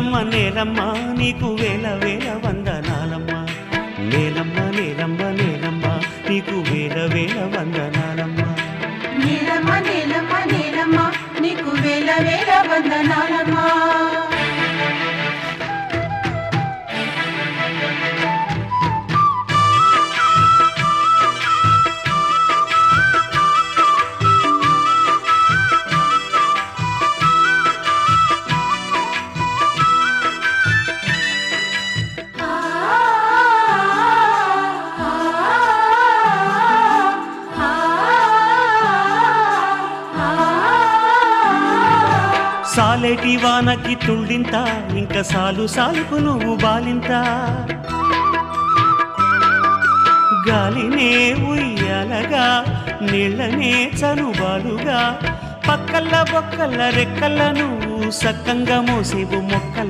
నేలమ్మ నీకు వేల వేల వందనాలమ్మ నేలమ్మ నేలమ్మ నేలమ్మ నీకు వేల వేల వందనాలమ్మ నేలమ్మ నేలమ్మ నేలమ్మ నీకు వేల వేల వందనాలమ్మ సాలేటి వానకి తుళ్ళింత ఇంక సాలు సాలుకు నువ్వు బాలింత గాలినే ఉయ్యాలగా నీళ్ళనే చనుబాలుగా పక్కల్ల బొక్కల్ల రెక్కల్ల నువ్వు సక్కంగా మోసేవు మొక్కల్ల